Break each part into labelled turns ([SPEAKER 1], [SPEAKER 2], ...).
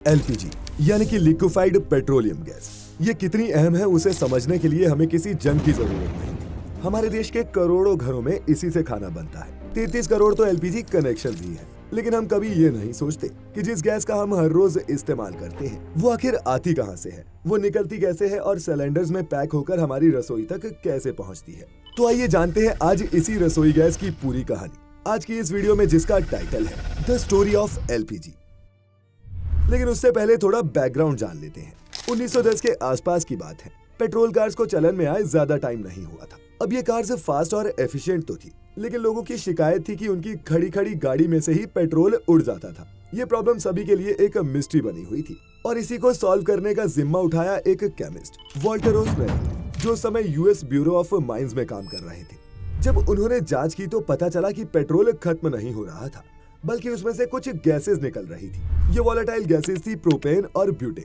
[SPEAKER 1] LPG यानी कि liquefied petroleum gas, ये कितनी अहम है उसे समझने के लिए हमें किसी जंग की जरूरत नहीं। हमारे देश के करोड़ों घरों में इसी से खाना बनता है। 33 करोड़ तो एलपीजी कनेक्शन ही है। लेकिन हम कभी ये नहीं सोचते कि जिस गैस का हम हर रोज इस्तेमाल करते हैं वो आखिर आती कहां से है, वो निकलती कैसे है और सिलेंडर्स में पैक होकर हमारी रसोई तक कैसे पहुंचती है। तो आइए जानते हैं आज इसी रसोई गैस की पूरी कहानी, आज की इस वीडियो में जिसका टाइटल है द स्टोरी ऑफ एलपीजी। लेकिन उससे पहले थोड़ा बैकग्राउंड जान लेते हैं। 1910 के आसपास की बात है। पेट्रोल कार्स को चलन में आए ज्यादा टाइम नहीं हुआ था। अब ये कार्स फास्ट और एफिशिएंट तो थी, लेकिन लोगों की शिकायत थी कि उनकी खड़ी खड़ी गाड़ी में से ही पेट्रोल उड़ जाता था। ये प्रॉब्लम सभी के लिए एक मिस्ट्री बनी हुई थी और इसी को सॉल्व करने का जिम्मा उठाया एक केमिस्ट वाल्टर ओ स्नेलिंग ने, जो उस समय यूएस ब्यूरो ऑफ माइंस में काम कर रहे थे। जब उन्होंने जांच की तो पता चला कि पेट्रोल खत्म नहीं हो रहा था, बल्कि उसमें से कुछ गैसेस निकल रही थी। ये वॉलेटाइल गैसेस थी प्रोपेन और ब्यूटेन।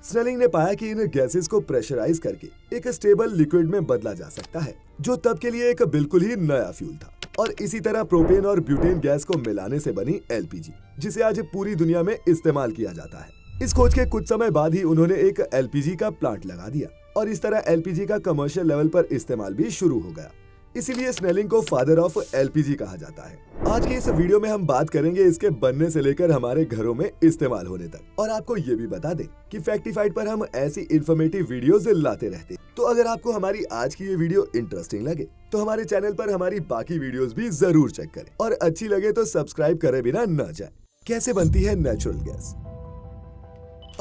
[SPEAKER 1] स्नेलिंग ने पाया कि इन गैसेस को प्रेशराइज करके एक स्टेबल लिक्विड में बदला जा सकता है, जो तब के लिए एक बिल्कुल ही नया फ्यूल था। और इसी तरह प्रोपेन और ब्यूटेन गैस को मिलाने से बनी एलपीजी, जिसे आज पूरी दुनिया में इस्तेमाल किया जाता है। इस खोज के कुछ समय बाद ही उन्होंने एक एलपीजी का प्लांट लगा दिया और इस तरह एलपीजी का कमर्शियल लेवल पर इस्तेमाल भी शुरू हो गया। इसीलिए स्नेलिंग को फादर ऑफ एलपीजी कहा जाता है। आज के इस वीडियो में हम बात करेंगे इसके बनने से लेकर हमारे घरों में इस्तेमाल होने तक। और आपको ये भी बता दें कि फैक्टिफाइड पर हम ऐसी इन्फॉर्मेटिव वीडियोस लाते रहते हैं। तो अगर आपको हमारी आज की ये वीडियो इंटरेस्टिंग लगे तो हमारे चैनल पर हमारी बाकी वीडियोस भी जरूर चेक करें और अच्छी लगे तो सब्सक्राइब करे बिना न जाए। कैसे बनती है नेचुरल गैस?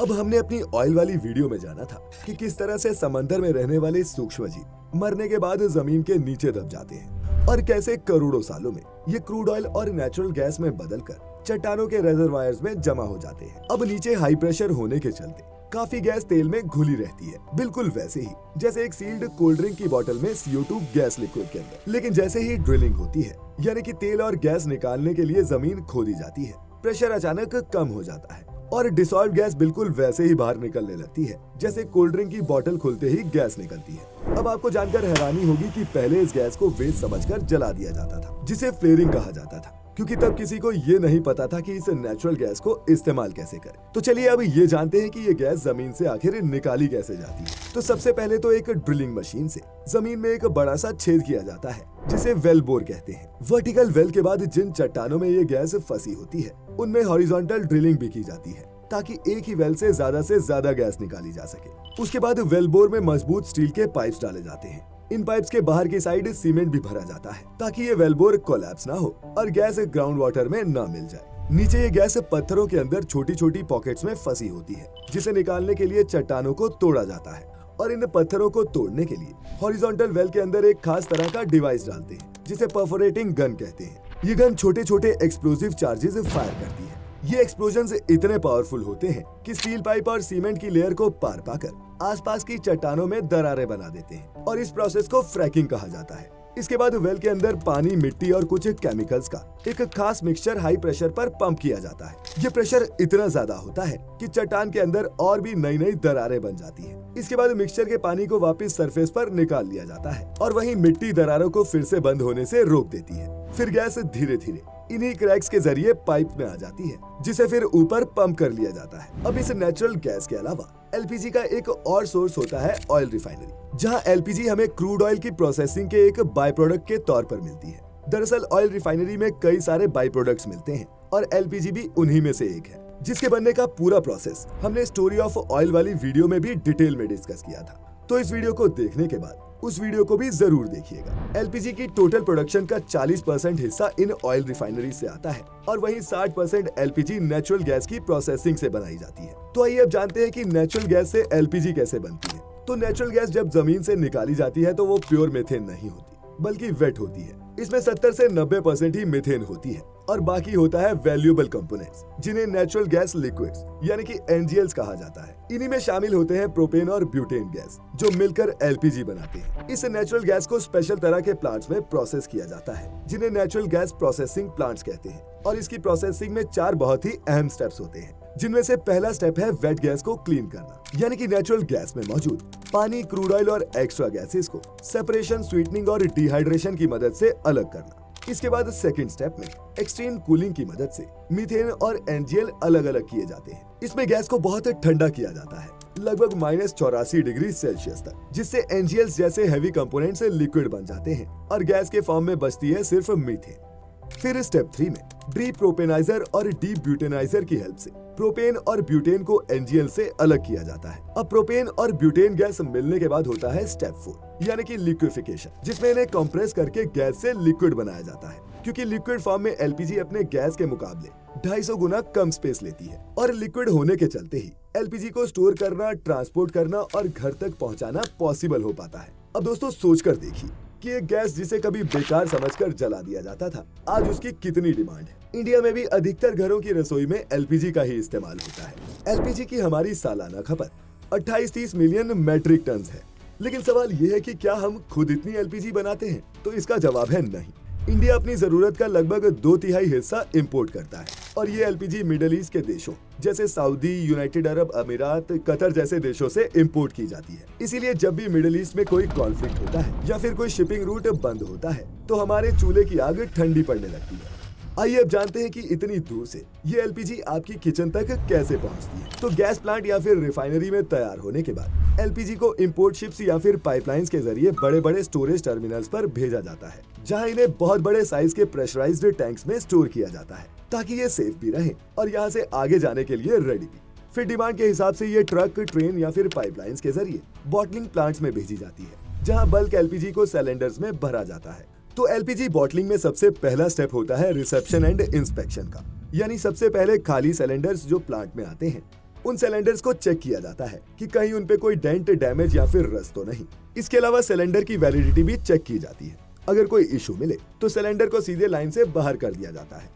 [SPEAKER 1] अब हमने अपनी ऑयल वाली वीडियो में जाना था कि किस तरह से समंदर में रहने वाले सूक्ष्म जीव मरने के बाद जमीन के नीचे दब जाते हैं और कैसे करोड़ों सालों में ये क्रूड ऑयल और नेचुरल गैस में बदलकर चट्टानों के रिजर्वायर्स में जमा हो जाते हैं। अब नीचे हाई प्रेशर होने के चलते काफी गैस तेल में घुली रहती है, बिल्कुल वैसे ही जैसे एक सील्ड कोल्ड ड्रिंक की बोतल में CO2 गैस लिक्विड के अंदर। लेकिन जैसे ही ड्रिलिंग होती है, यानी कि तेल और गैस निकालने के लिए जमीन खोदी जाती है, प्रेशर अचानक कम हो जाता है और डिसॉल्व गैस बिल्कुल वैसे ही बाहर निकलने लगती है जैसे कोल्ड ड्रिंक की बोतल खुलते ही गैस निकलती है। अब आपको जानकर हैरानी होगी कि पहले इस गैस को वेस्ट समझकर जला दिया जाता था, जिसे फ्लेयरिंग कहा जाता था, क्योंकि तब किसी को ये नहीं पता था कि इस नेचुरल गैस को इस्तेमाल कैसे करें। तो चलिए अब ये जानते हैं कि ये गैस जमीन से आखिर निकाली कैसे जाती है। तो सबसे पहले तो एक ड्रिलिंग मशीन से जमीन में एक बड़ा सा छेद किया जाता है, जिसे वेल बोर कहते हैं। वर्टिकल वेल के बाद जिन चट्टानों में ये गैस फंसी होती है उनमें हॉरिजॉन्टल ड्रिलिंग भी की जाती है, ताकि एक ही वेल से ज्यादा गैस निकाली जा सके। उसके बाद वेल बोर में मजबूत स्टील के पाइप्स डाले जाते हैं। इन पाइप्स के बाहर की साइड सीमेंट भी भरा जाता है, ताकि ये वेल बोर कोलैप्स ना हो और गैस ग्राउंड वाटर में ना मिल जाए। नीचे ये गैस पत्थरों के अंदर छोटी छोटी पॉकेट्स में फंसी होती है, जिसे निकालने के लिए चट्टानों को तोड़ा जाता है और इन पत्थरों को तोड़ने के लिए हॉरिजॉन्टल वेल के अंदर एक खास तरह का डिवाइस डालते हैं, जिसे परफोरेटिंग गन कहते हैं। ये गन छोटे छोटे एक्सप्लोसिव चार्जेस फायर करती है। ये एक्सप्लोजन्स इतने पावरफुल होते हैं कि स्टील पाइप और सीमेंट की लेयर को पार पाकर आसपास की चट्टानों में दरारें बना देते हैं और इस प्रोसेस को फ्रैकिंग कहा जाता है। इसके बाद वेल के अंदर पानी, मिट्टी और कुछ केमिकल्स का एक खास मिक्सचर हाई प्रेशर पर पंप किया जाता है। ये प्रेशर इतना ज्यादा होता है कि चट्टान के अंदर और भी नई नई दरारें बन जाती हैं। इसके बाद मिक्सचर के पानी को वापस सरफेस पर निकाल लिया जाता है और वहीं मिट्टी दरारों को फिर से बंद होने से रोक देती है। फिर गैस धीरे धीरे इन्हीं क्रैक्स के जरिए पाइप में आ जाती है, जिसे फिर ऊपर पंप कर लिया जाता है। अब इस नेचुरल गैस के अलावा एलपीजी का एक और सोर्स होता है ऑयल रिफाइनरी, जहां एलपीजी हमें क्रूड ऑयल की प्रोसेसिंग के एक बाय प्रोडक्ट के तौर पर मिलती है। दरअसल ऑयल रिफाइनरी में कई सारे बाय प्रोडक्ट्स मिलते हैं और एलपीजी भी उन्हीं में से एक है, जिसके बनने का पूरा प्रोसेस हमने स्टोरी ऑफ ऑयल वाली वीडियो में भी डिटेल में डिस्कस किया था। तो इस वीडियो को देखने के बाद उस वीडियो को भी जरूर देखिएगा। एलपीजी की टोटल प्रोडक्शन का 40% हिस्सा इन ऑयल रिफाइनरी से आता है और वहीं 60% एलपीजी नेचुरल गैस की प्रोसेसिंग से बनाई जाती है। तो आइए अब जानते हैं कि नेचुरल गैस से एलपीजी कैसे बनती है। तो नेचुरल गैस जब जमीन से निकाली जाती है तो वो प्योर मीथेन नहीं होती, बल्कि वेट होती है। इसमें 70 से 90% ही मीथेन होती है और बाकी होता है वैल्यूएबल कंपोनेंट्स, जिन्हें नेचुरल गैस लिक्विड्स यानी कि NGLs कहा जाता है। इन्हीं में शामिल होते हैं प्रोपेन और ब्यूटेन गैस, जो मिलकर एलपीजी बनाते हैं। इस नेचुरल गैस को स्पेशल तरह के प्लांट्स में प्रोसेस किया जाता है, जिन्हें नेचुरल गैस प्रोसेसिंग प्लांट्स कहते हैं। और इसकी प्रोसेसिंग में 4 बहुत ही अहम स्टेप्स होते हैं, जिनमें से पहला स्टेप है वेट गैस को क्लीन करना, यानी कि नेचुरल गैस में मौजूद पानी, क्रूड ऑयल और एक्स्ट्रा गैसेस को सेपरेशन, स्वीटनिंग और डिहाइड्रेशन की मदद से अलग करना। इसके बाद सेकंड स्टेप में एक्सट्रीम कूलिंग की मदद से मीथेन और एनजीएल अलग अलग किए जाते हैं। इसमें गैस को बहुत ठंडा किया जाता है, लगभग -84 डिग्री सेल्सियस तक, जिससे एनजीएल जैसे हैवी कंपोनेंट्स लिक्विड बन जाते हैं और गैस के फॉर्म में बचती है सिर्फ मीथेन। फिर स्टेप 3 में डी प्रोपेनाइजर और डी ब्यूटेनाइजर की हेल्प से प्रोपेन और ब्यूटेन को एनजीएल से अलग किया जाता है। अब प्रोपेन और ब्यूटेन गैस मिलने के बाद होता है स्टेप 4 यानी कि लिक्विफिकेशन, जिसमें इन्हें कंप्रेस करके गैस से लिक्विड बनाया जाता है। क्योंकि लिक्विड फॉर्म में एलपीजी अपने गैस के मुकाबले 250 गुना कम स्पेस लेती है और लिक्विड होने के चलते ही एलपीजी को स्टोर करना, ट्रांसपोर्ट करना और घर तक पहुंचाना पॉसिबल हो पाता है। अब दोस्तों सोच कर देखिए कि एक गैस जिसे कभी बेकार समझकर जला दिया जाता था, आज उसकी कितनी डिमांड है। इंडिया में भी अधिकतर घरों की रसोई में एलपीजी का ही इस्तेमाल होता है। एलपीजी की हमारी सालाना खपत 28-30 मिलियन मैट्रिक टन है। लेकिन सवाल ये है कि क्या हम खुद इतनी एलपीजी बनाते हैं? तो इसका जवाब है नहीं। इंडिया अपनी जरूरत का लगभग 2/3 हिस्सा इंपोर्ट करता है और ये एलपीजी मिडिल ईस्ट के देशों जैसे सऊदी, यूनाइटेड अरब अमीरात, कतर जैसे देशों से इंपोर्ट की जाती है। इसीलिए जब भी मिडिल ईस्ट में कोई कॉन्फ्लिक्ट होता है या फिर कोई शिपिंग रूट बंद होता है तो हमारे चूल्हे की आग ठंडी पड़ने लगती है। आइए अब जानते हैं कि इतनी दूर से ये एलपीजी आपकी किचन तक कैसे पहुंचती है। तो गैस प्लांट या फिर रिफाइनरी में तैयार होने के बाद एलपीजी को इंपोर्ट शिप्स या फिर पाइपलाइंस के जरिए बड़े बड़े स्टोरेज टर्मिनल्स पर भेजा जाता है, जहां इन्हें बहुत बड़े साइज के प्रेशराइज्ड टैंक्स में स्टोर किया जाता है ताकि ये सेफ भी रहे और यहाँ से आगे जाने के लिए रेडी भी। फिर डिमांड के हिसाब से ये ट्रक, ट्रेन या फिर पाइपलाइंस के जरिए बॉटलिंग प्लांट्स में भेजी जाती है, जहाँ बल्क एलपीजी को सिलेंडर्स में भरा जाता है। तो एलपीजी बॉटलिंग में सबसे पहला स्टेप होता है रिसेप्शन एंड इंस्पेक्शन का, यानी सबसे पहले खाली सिलेंडर्स जो प्लांट में आते हैं उन सिलेंडर्स को चेक किया जाता है कि कहीं उन पे कोई डेंट, डैमेज या फिर रस्ट तो नहीं। इसके अलावा सिलेंडर की वैलिडिटी भी चेक की जाती है। अगर कोई इशू मिले तो सिलेंडर को सीधे लाइन से बाहर कर दिया जाता है।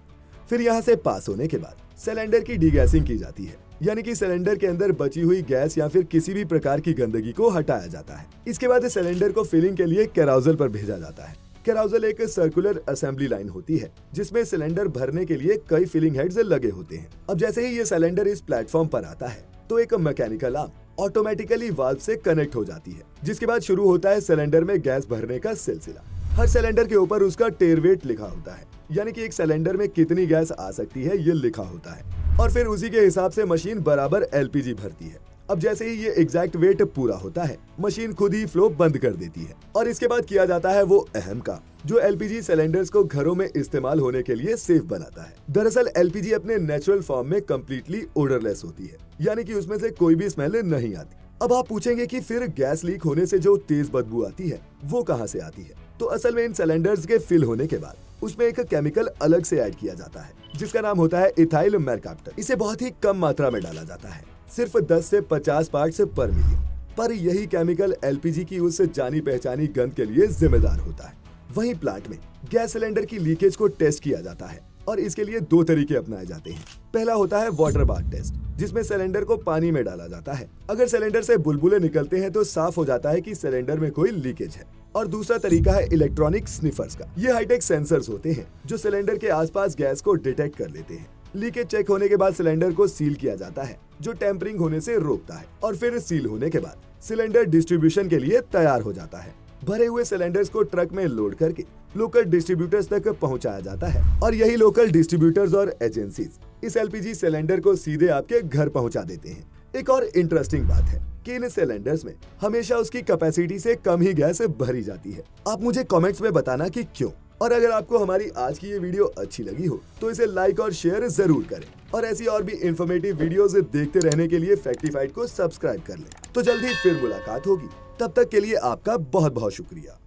[SPEAKER 1] फिर यहाँ से पास होने के बाद सिलेंडर की डीगैसिंग की जाती है, यानी कि सिलेंडर के अंदर बची हुई गैस या फिर किसी भी प्रकार की गंदगी को हटाया जाता है। इसके बाद सिलेंडर को फिलिंग के लिए कैराउजल पर भेजा जाता है। कैराउजल एक सर्कुलर असेंबली लाइन होती है जिसमें सिलेंडर भरने के लिए कई फिलिंग हेड्स लगे होते हैं। अब जैसे ही ये सिलेंडर इस प्लेटफॉर्म पर आता है तो एक मैकेनिकल आर्म ऑटोमेटिकली वाल्व से कनेक्ट हो जाती है, जिसके बाद शुरू होता है सिलेंडर में गैस भरने का सिलसिला। हर सिलेंडर के ऊपर उसका टेर वेट लिखा होता है, यानी कि एक सिलेंडर में कितनी गैस आ सकती है ये लिखा होता है और फिर उसी के हिसाब से मशीन बराबर एलपीजी भरती है। अब जैसे ही ये एग्जैक्ट वेट पूरा होता है मशीन खुद ही फ्लो बंद कर देती है और इसके बाद किया जाता है वो अहम काम जो एलपीजी सिलेंडर्स को घरों में इस्तेमाल होने के लिए सेफ बनाता है। दरअसल एलपीजी अपने नेचुरल फॉर्म में कम्प्लीटली ओडरलेस होती है, यानी कि उसमें से कोई भी स्मेल नहीं आती। अब आप पूछेंगे कि फिर गैस लीक होने से जो तेज बदबू आती है वो कहाँ से आती है? तो असल में इन सिलेंडर्स के फिल होने के बाद उसमें एक केमिकल अलग से ऐड किया जाता है जिसका नाम होता है इथाइल मेरकाप्टर। इसे बहुत ही कम मात्रा में डाला जाता है, सिर्फ 10 से 50 पार्ट्स पर मिलियन। पर यही केमिकल एलपीजी की उस जानी पहचानी गंध के लिए जिम्मेदार होता है। वहीं प्लांट में गैस सिलेंडर की लीकेज को टेस्ट किया जाता है और इसके लिए 2 तरीके अपनाए जाते हैं। पहला होता है वाटर बाथ टेस्ट, जिसमें सिलेंडर को पानी में डाला जाता है। अगर सिलेंडर से बुलबुले निकलते हैं तो साफ हो जाता है कि सिलेंडर में कोई लीकेज है। और दूसरा तरीका है इलेक्ट्रॉनिक स्निफर्स का। ये हाईटेक सेंसर्स होते हैं जो सिलेंडर के आसपास गैस को डिटेक्ट कर लेते हैं। लीकेज चेक होने के बाद सिलेंडर को सील किया जाता है जो टेम्परिंग होने से रोकता है और फिर सील होने के बाद सिलेंडर डिस्ट्रीब्यूशन के लिए तैयार हो जाता है। भरे हुए सिलेंडर्स को ट्रक में लोड करके लोकल डिस्ट्रीब्यूटर्स तक पहुंचाया जाता है और यही लोकल डिस्ट्रीब्यूटर्स और एजेंसीज इस एलपीजी सिलेंडर को सीधे आपके घर पहुंचा देते हैं। एक और इंटरेस्टिंग बात है कि इन सिलेंडर्स में हमेशा उसकी कैपेसिटी से कम ही गैस भरी जाती है। आप मुझे कमेंट्स में बताना कि क्यों। और अगर आपको हमारी आज की ये वीडियो अच्छी लगी हो तो इसे लाइक और शेयर जरूर करें और ऐसी और भी इंफॉर्मेटिव वीडियोस देखते रहने के लिए फैक्टिफाइड को सब्सक्राइब कर लें। तो जल्द ही फिर मुलाकात होगी, तब तक के लिए आपका बहुत बहुत शुक्रिया।